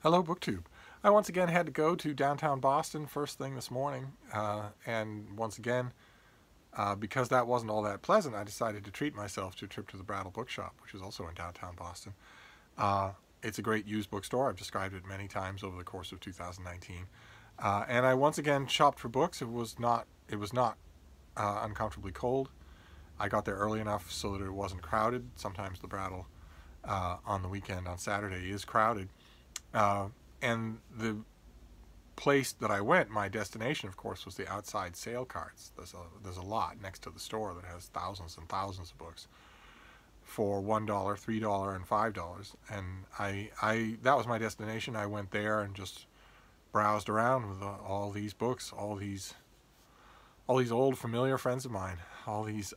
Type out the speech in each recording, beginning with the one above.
Hello, BookTube. I once again had to go to downtown Boston first thing this morning, and once again, because that wasn't all that pleasant, I decided to treat myself to a trip to the Brattle Bookshop, which is also in downtown Boston. It's a great used bookstore. I've described it many times over the course of 2019, and I once again shopped for books. It was not uncomfortably cold. I got there early enough so that it wasn't crowded. Sometimes the Brattle on the weekend on Saturday is crowded. And the place that I went, my destination, of course, was the outside sale carts. There's a lot next to the store that has thousands and thousands of books for $1, $3, and $5. And that was my destination. I went there and just browsed around with all these books, all these old familiar friends of mine, all these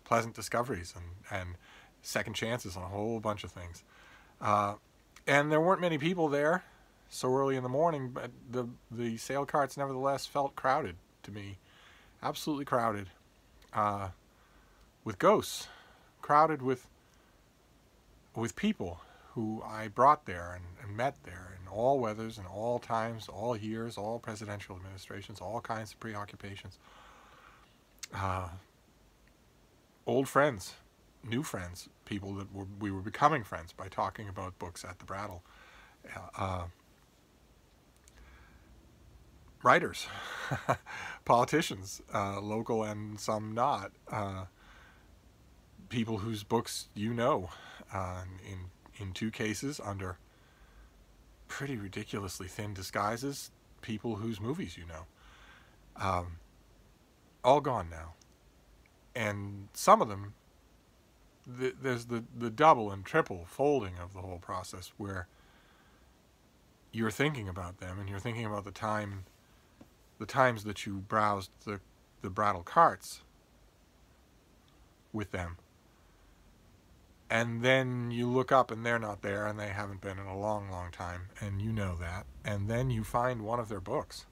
pleasant discoveries and second chances on a whole bunch of things. And there weren't many people there so early in the morning, but the sale carts nevertheless felt crowded to me. Absolutely crowded. With ghosts. Crowded with people who I brought there and met there in all weathers and all times, all years, all presidential administrations, all kinds of preoccupations. Old friends. New friends, people that we were becoming friends by talking about books at the Brattle. Writers, politicians, local and some not, people whose books you know, in two cases under pretty ridiculously thin disguises, people whose movies you know. All gone now. And some of them, there's the double and triple folding of the whole process where you're thinking about them and you're thinking about the times that you browsed the Brattle carts with them, and then you look up and they're not there and they haven't been in a long, long time, and you know that, and then you find one of their books.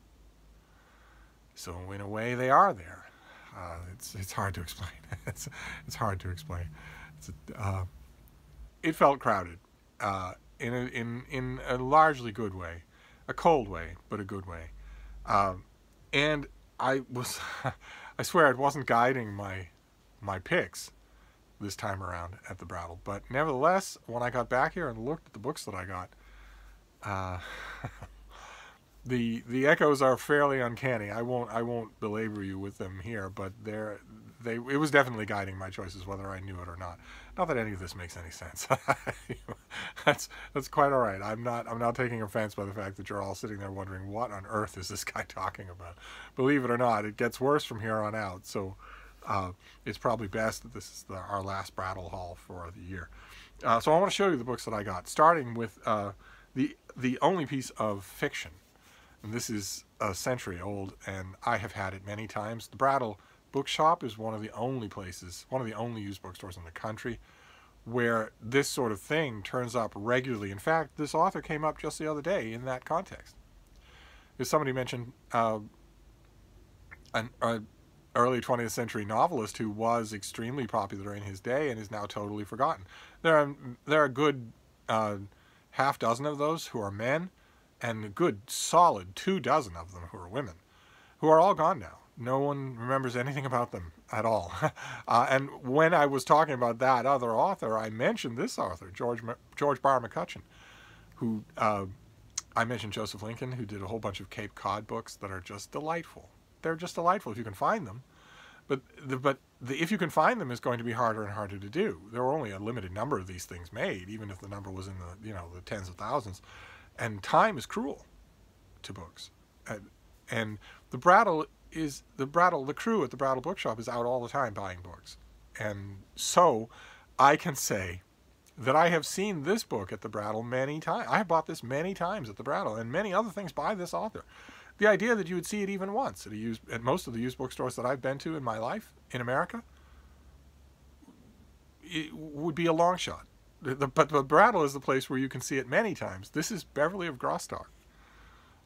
So in a way they are there. It's hard to explain. It's hard to explain. It felt crowded, in a largely good way, a cold way, but a good way. And I swear it wasn't guiding my picks this time around at the Brattle, but nevertheless, when I got back here and looked at the books that I got, the echoes are fairly uncanny. I won't belabor you with them here, but it was definitely guiding my choices, whether I knew it or not. Not that any of this makes any sense. That's quite all right. I'm not taking offense by the fact that you're all sitting there wondering what on earth is this guy talking about. Believe it or not, it gets worse from here on out. So it's probably best that this is our last Brattle haul for the year. So I want to show you the books that I got, starting with the only piece of fiction. And this is a century old, and I have had it many times. The Brattle Bookshop is one of the only places, one of the only used bookstores in the country where this sort of thing turns up regularly. In fact, this author came up just the other day in that context. As somebody mentioned, an early 20th century novelist who was extremely popular in his day and is now totally forgotten. There are a good half dozen of those who are men, and a good solid 24 of them who are women, who are all gone now. No one remembers anything about them at all. And when I was talking about that other author, I mentioned this author, George Barr McCutchin, who I mentioned Joseph Lincoln, who did a whole bunch of Cape Cod books that are just delightful. They're just delightful if you can find them. But if you can find them, is going to be harder and harder to do. There were only a limited number of these things made, even if the number was in the tens of thousands. And time is cruel to books. And the crew at the Brattle Bookshop is out all the time buying books. And so I can say that I have seen this book at the Brattle many times. I have bought this many times at the Brattle, and many other things by this author. The idea that you would see it even once at most of the used bookstores that I've been to in my life in America, it would be a long shot. But the Brattle is the place where you can see it many times. This is Beverly of Grasse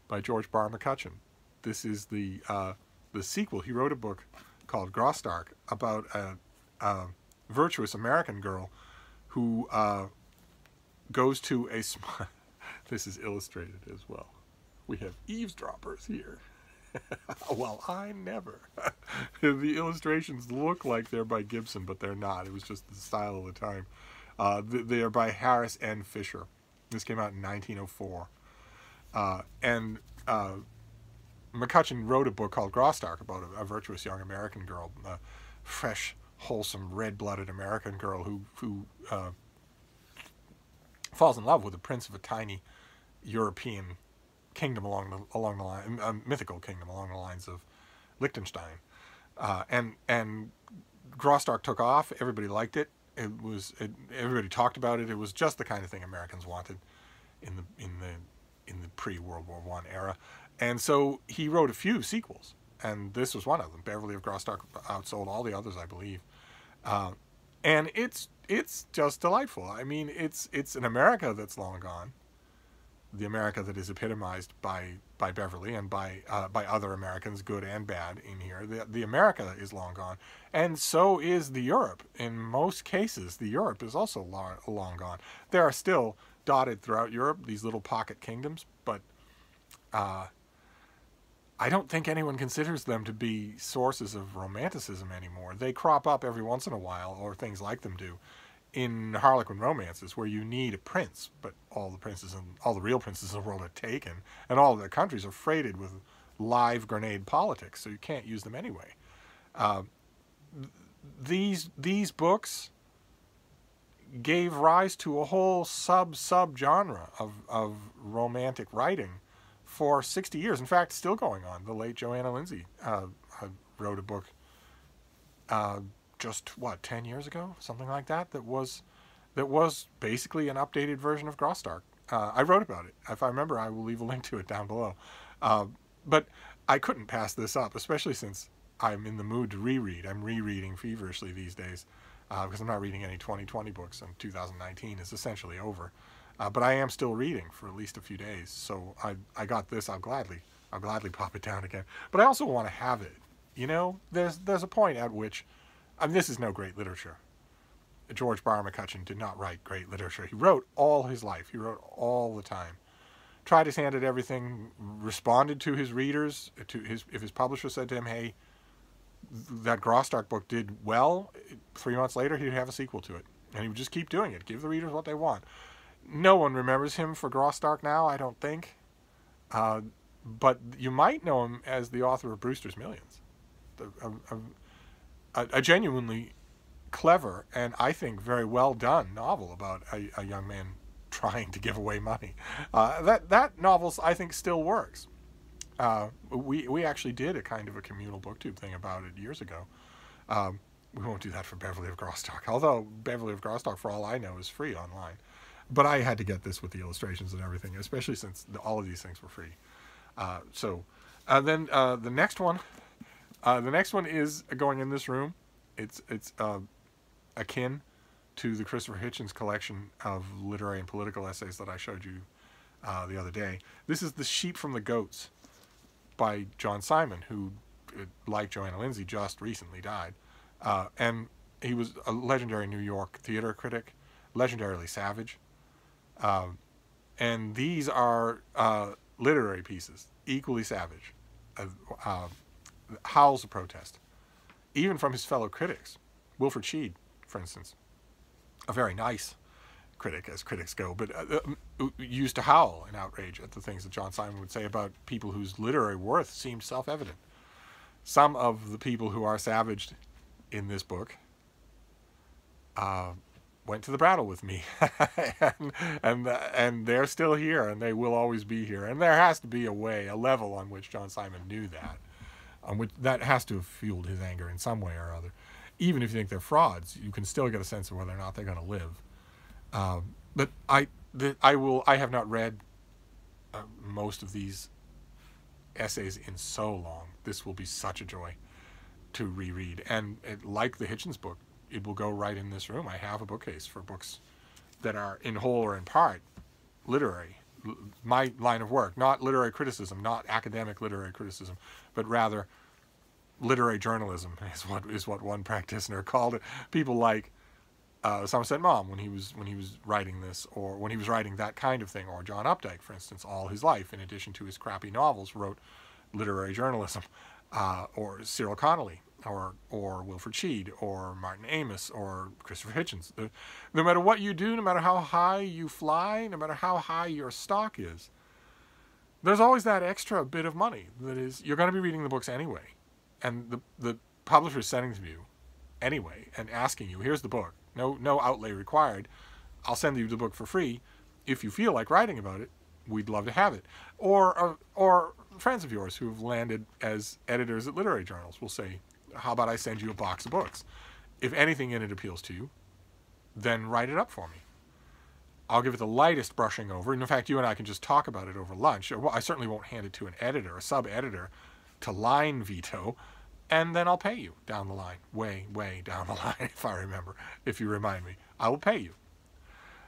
by George Barr McCutchin. This is the sequel. He wrote a book called Grasse about a virtuous American girl who goes to a This is illustrated as well. We have eavesdroppers here. Well, I never. The illustrations look like they're by Gibson, but they're not. It was just the style of the time. They are by Harris and Fisher. This came out in 1904. And Mccutchin wrote a book called Grasse about a virtuous young American girl, a fresh, wholesome, red-blooded American girl who falls in love with the prince of a tiny European kingdom along the line, a mythical kingdom along the lines of Liechtenstein, and Grasse took off. Everybody liked it. Everybody talked about it. It was just the kind of thing Americans wanted in the pre-World War I era, and so he wrote a few sequels, and this was one of them. Beverly of Grasse outsold all the others, I believe, and it's just delightful. I mean, it's an America that's long gone. The America that is epitomized by Beverly and by other Americans, good and bad, in here. The America is long gone, and so is the Europe. In most cases, the Europe is also long gone. There are still dotted throughout Europe these little pocket kingdoms, but I don't think anyone considers them to be sources of romanticism anymore. They crop up every once in a while, or things like them do, in Harlequin romances where you need a prince, but all the real princes in the world are taken, and all of their countries are freighted with live grenade politics, so you can't use them anyway. These books gave rise to a whole sub-genre of romantic writing for 60 years. In fact, still going on. The late Joanna Lindsay wrote a book just 10 years ago, something like that, that was basically an updated version of Grasse. I wrote about it. If I remember, I will leave a link to it down below. But I couldn't pass this up, especially since I'm in the mood to reread. I'm rereading feverishly these days because I'm not reading any 2020 books, and 2019 is essentially over. But I am still reading for at least a few days, so I got this. I'll gladly pop it down again. But I also want to have it. You know, there's a point at which, this is no great literature. George Barr Mccutchin did not write great literature. He wrote all his life. He wrote all the time. Tried his hand at everything, responded to his readers. If his publisher said to him, hey, that Grasse book did well, 3 months later he'd have a sequel to it. And he would just keep doing it, give the readers what they want. No one remembers him for Grasse now, I don't think. But you might know him as the author of Brewster's Millions. A genuinely clever and I think very well done novel about a young man trying to give away money. That novel, I think, still works. We actually did a kind of a communal booktube thing about it years ago. We won't do that for Beverly of Grasse, although Beverly of Grasse, for all I know, is free online. But I had to get this with the illustrations and everything, especially since all of these things were free. Then the next one is going in this room. It's akin to the Christopher Hitchens collection of literary and political essays that I showed you the other day. This is The Sheep from the Goats by John Simon, who, like Joanna Lindsay, just recently died. And he was a legendary New York theater critic, legendarily savage. And these are literary pieces, equally savage. Howls of protest, even from his fellow critics. Wilfred Sheed, for instance, a very nice critic, as critics go, but used to howl in outrage at the things that John Simon would say about people whose literary worth seemed self-evident. Some of the people who are savaged in this book went to the Brattle with me, and they're still here, and they will always be here. And there has to be a level on which John Simon knew that, on which that has to have fueled his anger in some way or other. Even if you think they're frauds, you can still get a sense of whether or not they're going to live. But I have not read most of these essays in so long. This will be such a joy to reread, and like the Hitchens book, it will go right in this room. I have a bookcase for books that are in whole or in part literary, my line of work, not literary criticism, not academic literary criticism, but rather literary journalism is what one practitioner called it. People like Somerset Maugham when he was writing this, or when he was writing that kind of thing, or John Updike, for instance, all his life, in addition to his crappy novels, wrote literary journalism, or Cyril Connolly, or Wilfred Sheed, or Martin Amis, or Christopher Hitchens. No matter what you do, no matter how high you fly, no matter how high your stock is, there's always that extra bit of money that is, you're going to be reading the books anyway. And the publisher is sending to you anyway and asking you, here's the book. No outlay required. I'll send you the book for free. If you feel like writing about it, we'd love to have it. Or friends of yours who've landed as editors at literary journals will say, how about I send you a box of books? If anything in it appeals to you, then write it up for me. I'll give it the lightest brushing over. And in fact, you and I can just talk about it over lunch. Well, I certainly won't hand it to an editor, a sub-editor, to line veto. And then I'll pay you down the line, way down the line, if I remember, if you remind me. I will pay you.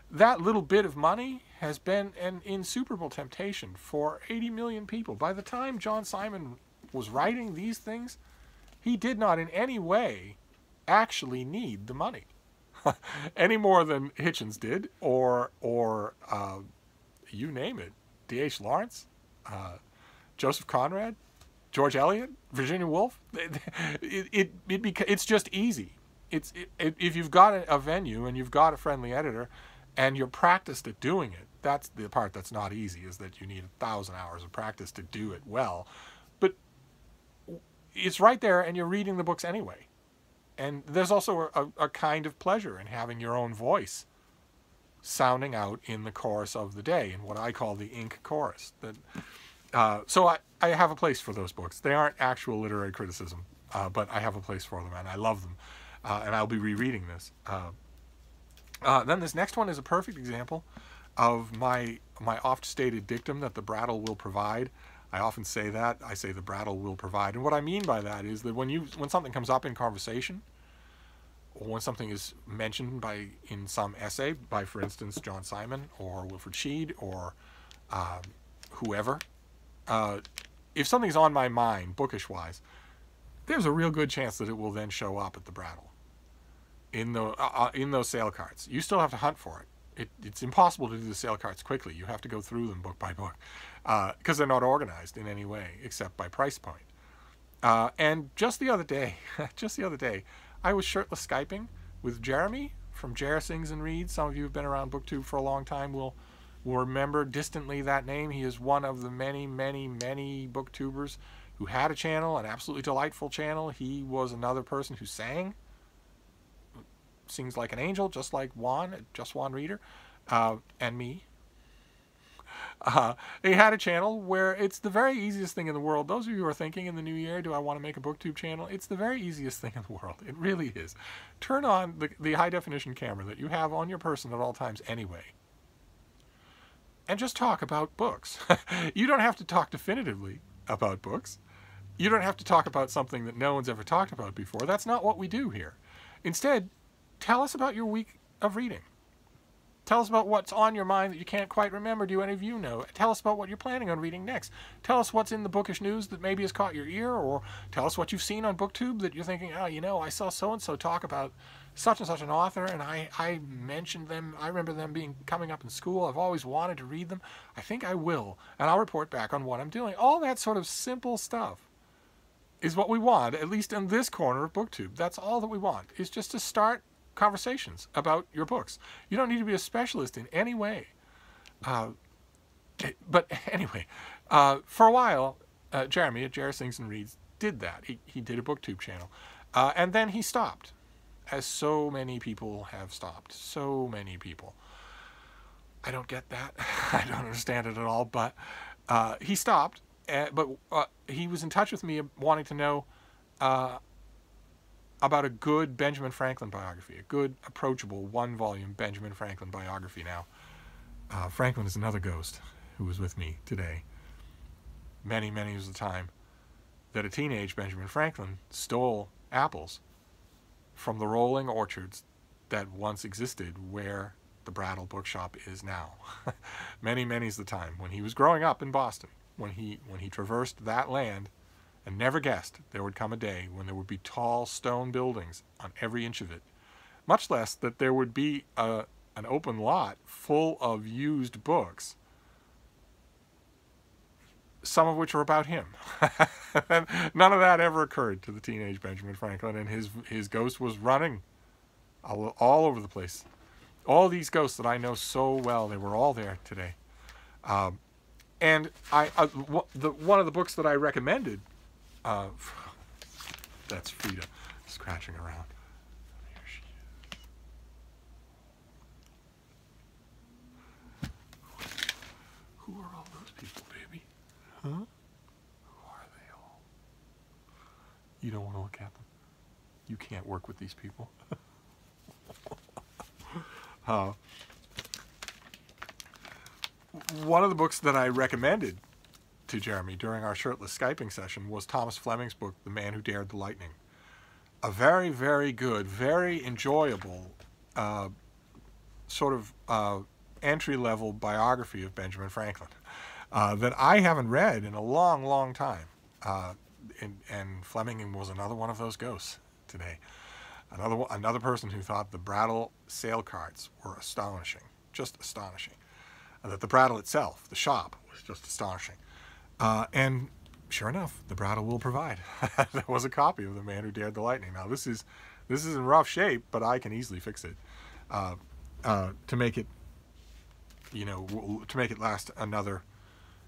That little bit of money has been an insuperable temptation for 80 million people. By the time John Simon was writing these things, he did not in any way actually need the money. Any more than Hitchens did, or you name it, D.H. Lawrence, Joseph Conrad, George Eliot, Virginia Woolf. It's just easy. If you've got a venue and you've got a friendly editor and you're practiced at doing it, that's the part that's not easy, is that you need 1,000 hours of practice to do it well. But it's right there and you're reading the books anyway. And there's also a kind of pleasure in having your own voice sounding out in the chorus of the day, in what I call the ink chorus. So I have a place for those books. They aren't actual literary criticism, but I have a place for them, and I love them. And I'll be rereading this. Then this next one is a perfect example of my oft-stated dictum that the Brattle will provide. I often say that. I say the Brattle will provide. And what I mean by that is that when something comes up in conversation, or when something is mentioned in some essay by, for instance, John Simon or Wilfred Sheed or whoever, if something's on my mind, bookish-wise, there's a real good chance that it will then show up at the Brattle in those sale carts. You still have to hunt for it. It's impossible to do the sale carts quickly. You have to go through them book by book because they're not organized in any way except by price point. And just the other day, I was shirtless Skyping with Jeremy from Jer Sings and Reads. Some of you who've been around BookTube for a long time will remember distantly that name. He is one of the many booktubers who had a channel, an absolutely delightful channel. He was another person who sings like an angel, just like Juan, Just Juan Reader, and me. He had a channel where it's the very easiest thing in the world. Those of you who are thinking in the new year, do I want to make a BookTube channel? It's the very easiest thing in the world. It really is. Turn on the high-definition camera that you have on your person at all times anyway, and just talk about books. You don't have to talk definitively about books. You don't have to talk about something that no one's ever talked about before. That's not what we do here. Instead, tell us about your week of reading. Tell us about what's on your mind that you can't quite remember. Do any of you know? Tell us about what you're planning on reading next. Tell us what's in the bookish news that maybe has caught your ear, or tell us what you've seen on BookTube that you're thinking, oh, I saw so-and-so talk about such and such an author, and I mentioned them. I remember them coming up in school. I've always wanted to read them. I think I will, and I'll report back on what I'm doing. All that sort of simple stuff is what we want, at least in this corner of BookTube. That's all that we want, is just to start conversations about your books. You don't need to be a specialist in any way. But anyway, for a while, Jeremy at Jer Sings and Reads did that. He did a BookTube channel. And then he stopped, as so many people have stopped. So many people. I don't get that. I don't understand it at all. But he stopped. But he was in touch with me wanting to know about a good Benjamin Franklin biography, a good, approachable, one-volume Benjamin Franklin biography. Now, Franklin is another ghost who was with me today. Many was the time that a teenage Benjamin Franklin stole apples from the rolling orchards that once existed where the Brattle Bookshop is now. Many's the time when he was growing up in Boston, when he traversed that land and never guessed there would come a day when there would be tall stone buildings on every inch of it much less that there would be an open lot full of used books, some of which are about him. And none of that ever occurred to the teenage Benjamin Franklin, and his ghost was running all over the place. All these ghosts that I know so well, they were all there today. And one of the books that I recommended, that's Frida scratching around. Here she is. Who are all those people, baby? Huh? Who are they all? You don't want to look at them. You can't work with these people. One of the books that I recommended to Jeremy during our shirtless Skyping session was Thomas Fleming's book, The Man Who Dared the Lightning. A very, very good, very enjoyable sort of entry-level biography of Benjamin Franklin that I haven't read in a long, long time. And Fleming was another one of those ghosts today. Another person who thought the Brattle sale carts were astonishing, just astonishing. And that the Brattle itself, the shop, was just astonishing. And sure enough, the Brattle will provide. There was a copy of The Man Who Dared the Lightning. Now this is in rough shape, but I can easily fix it to make it, to make it last another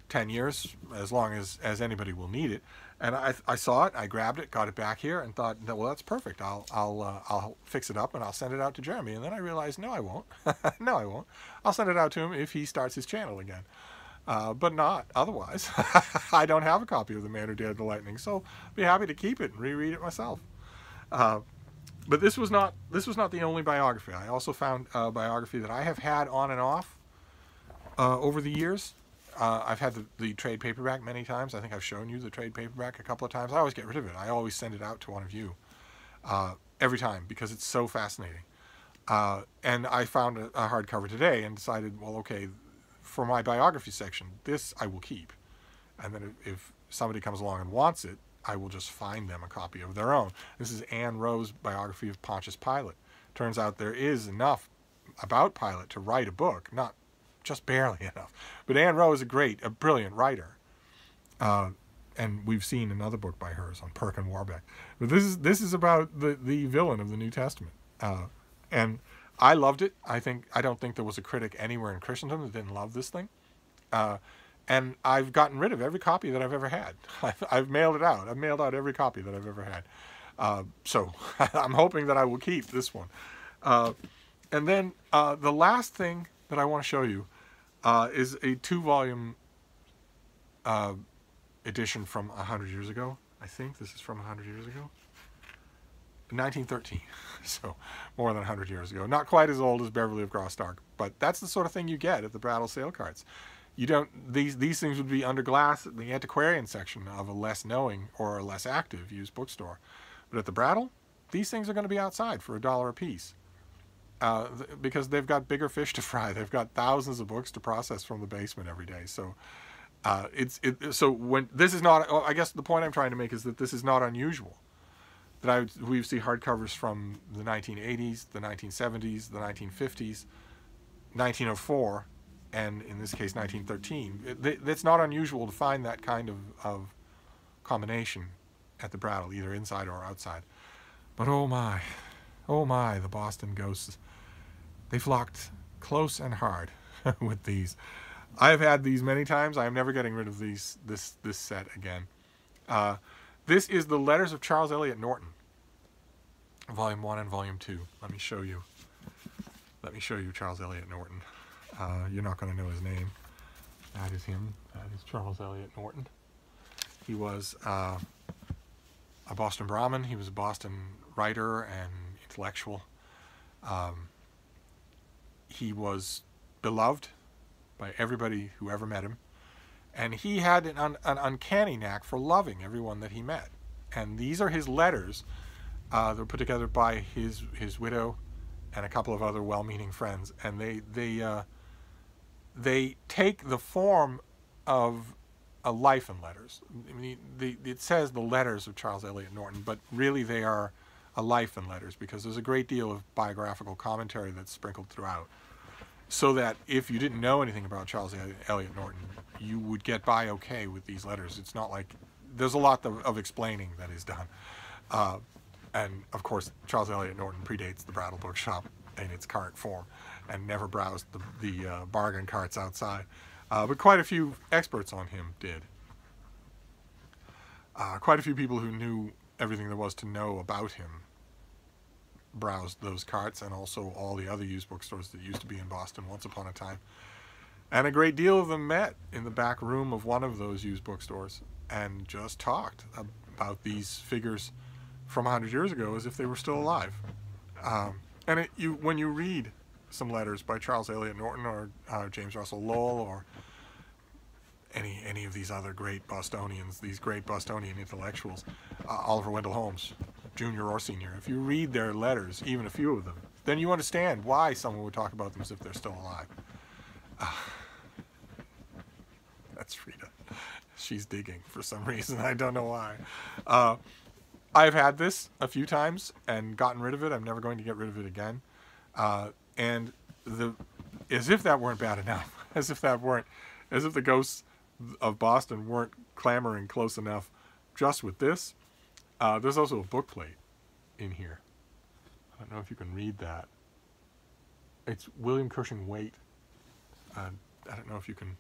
10 years, as long as anybody will need it. And I saw it, I grabbed it, got it back here, and thought, well, that's perfect. I'll fix it up and I'll send it out to Jeremy. And then I realized, no, I won't. No, I won't. I'll send it out to him if he starts his channel again. But not otherwise. I don't have a copy of The Man Who Dared the Lightning, so I'd be happy to keep it and reread it myself. But this was not the only biography. I also found a biography that I have had on and off over the years. I've had the trade paperback many times. I think I've shown you the trade paperback a couple of times. I always get rid of it. I always send it out to one of you every time because it's so fascinating. And I found a hardcover today and decided, well, okay, for my biography section, this I will keep. And then if somebody comes along and wants it, I will just find them a copy of their own. This is Anne Rowe's biography of Pontius Pilate. Turns out there is enough about Pilate to write a book, not just barely enough. But Anne Rowe is a brilliant writer. And we've seen another book by hers on Perkin Warbeck. But this is about the villain of the New Testament. And I loved it. I don't think there was a critic anywhere in Christendom that didn't love this thing. And I've gotten rid of every copy that I've ever had. I've mailed it out. I've mailed out every copy that I've ever had. So I'm hoping that I will keep this one. And then the last thing that I want to show you is a 2-volume edition from 100 years ago. I think this is from 100 years ago. 1913, so more than 100 years ago. Not quite as old as Beverly of Grasse, but that's the sort of thing you get at the Brattle sale carts. You don't; these things would be under glass in the antiquarian section of a less knowing or a less active used bookstore. But at the Brattle, these things are going to be outside for $1 a piece. Because they've got bigger fish to fry. They've got thousands of books to process from the basement every day. So so when this is not, I guess the point I'm trying to make is that this is not unusual. That we see hardcovers from the 1980s, the 1970s, the 1950s, 1904, and in this case 1913. It's not unusual to find that kind of combination at the Brattle, either inside or outside. But oh my, the Boston ghosts. They flocked close and hard with these. I have had these many times. I am never getting rid of this set again. This is the Letters of Charles Eliot Norton, Volume 1 and Volume 2. Let me show you Charles Eliot Norton. You're not going to know his name. That is him. That is Charles Eliot Norton. He was a Boston Brahmin. He was a Boston writer and intellectual. He was beloved by everybody who ever met him. And he had an uncanny knack for loving everyone that he met. And these are his letters that were put together by his widow and a couple of other well-meaning friends. And they take the form of a life in letters. I mean, it says the Letters of Charles Eliot Norton, but really they are a life in letters, because there's a great deal of biographical commentary that's sprinkled throughout. So that if you didn't know anything about Charles Eliot Norton, you would get by okay with these letters. It's not like there's a lot of explaining that is done. And of course, Charles Eliot Norton predates the Brattle Bookshop in its current form and never browsed the bargain carts outside. But quite a few experts on him did. Quite a few people who knew everything there was to know about him browsed those carts, and also all the other used bookstores that used to be in Boston once upon a time. And a great deal of them met in the back room of one of those used bookstores and just talked about these figures from 100 years ago as if they were still alive. And when you read some letters by Charles Eliot Norton or James Russell Lowell or any of these other great Bostonians, these great Bostonian intellectuals, Oliver Wendell Holmes, Junior or Senior, if you read their letters, even a few of them, then you understand why someone would talk about them as if they're still alive. That's Frida. She's digging for some reason. I don't know why. I've had this a few times and gotten rid of it. I'm never going to get rid of it again. And as if that weren't bad enough, as if the ghosts of Boston weren't clamoring close enough just with this, there's also a book plate in here. I don't know if you can read that. It's William Cushing Waite. I don't know if you can.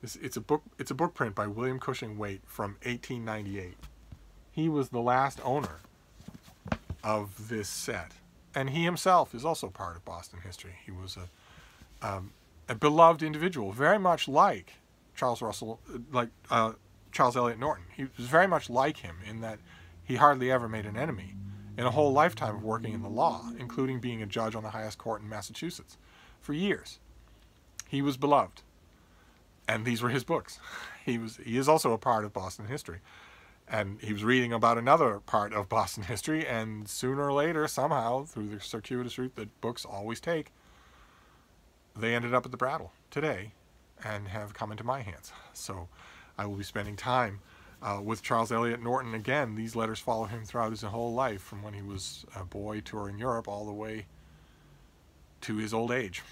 It's a book print by William Cushing Waite from 1898. He was the last owner of this set, and he himself is also part of Boston history. He was a beloved individual, very much like Charles Eliot Norton. He was very much like him in that he hardly ever made an enemy in a whole lifetime of working in the law, including being a judge on the highest court in Massachusetts for years. He was beloved, and these were his books. He is also a part of Boston history. And he was reading about another part of Boston history, and sooner or later, somehow, through the circuitous route that books always take, they ended up at the Brattle today and have come into my hands. So I will be spending time with Charles Eliot Norton again. These letters follow him throughout his whole life, from when he was a boy touring Europe all the way to his old age.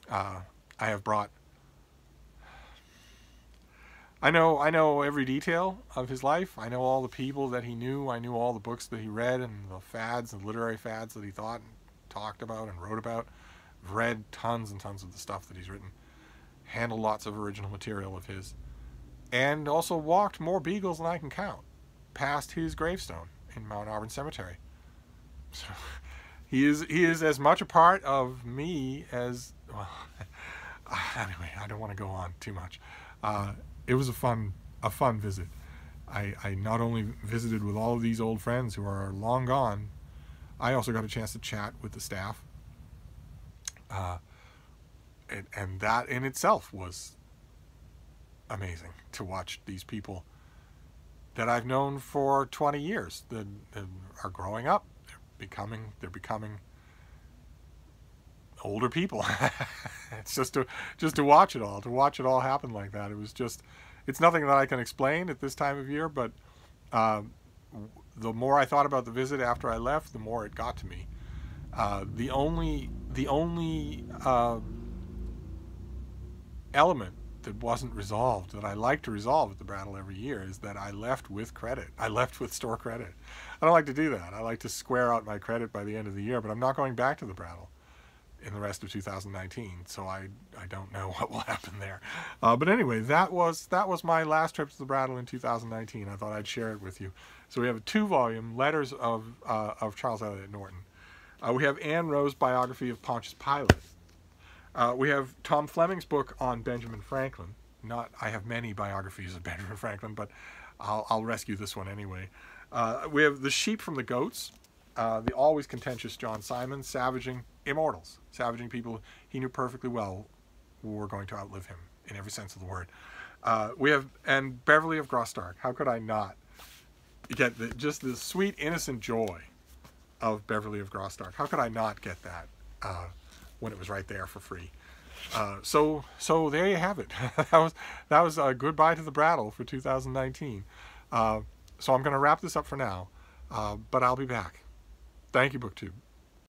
I have brought... I know every detail of his life. I know all the people that he knew. I knew all the books that he read and the fads and literary fads that he thought and talked about and wrote about. I've read tons and tons of the stuff that he's written. Handled lots of original material of his. And also walked more beagles than I can count past his gravestone in Mount Auburn Cemetery. So he is as much a part of me as... Well, anyway, I don't want to go on too much. It was a fun visit. I not only visited with all of these old friends who are long gone, I also got a chance to chat with the staff. And that in itself was amazing, to watch these people that I've known for 20 years that are growing up. They're becoming older people. It's just to watch it all happen like that. It's nothing that I can explain at this time of year, but the more I thought about the visit after I left, the more it got to me. The only element that wasn't resolved, that I like to resolve at the Brattle every year, is that I left with credit. I left with store credit. I don't like to do that. I like to square out my credit by the end of the year, but I'm not going back to the Brattle in the rest of 2019, so I don't know what will happen there. But anyway, that was my last trip to the Brattle in 2019. I thought I'd share it with you. So we have a 2-volume Letters of Charles Eliot Norton. We have Anne Rowe's biography of Pontius Pilate. We have Tom Fleming's book on Benjamin Franklin. I have many biographies of Benjamin Franklin, but I'll rescue this one anyway. We have The Sheep from the Goats. The always contentious John Simon, savaging immortals, savaging people he knew perfectly well who were going to outlive him in every sense of the word. We have, and Beverly of Grasse. How could I not get just the sweet, innocent joy of Beverly of Grasse? How could I not get that when it was right there for free? So there you have it. that was a goodbye to the Brattle for 2019. So I'm going to wrap this up for now, but I'll be back. Thank you, BookTube.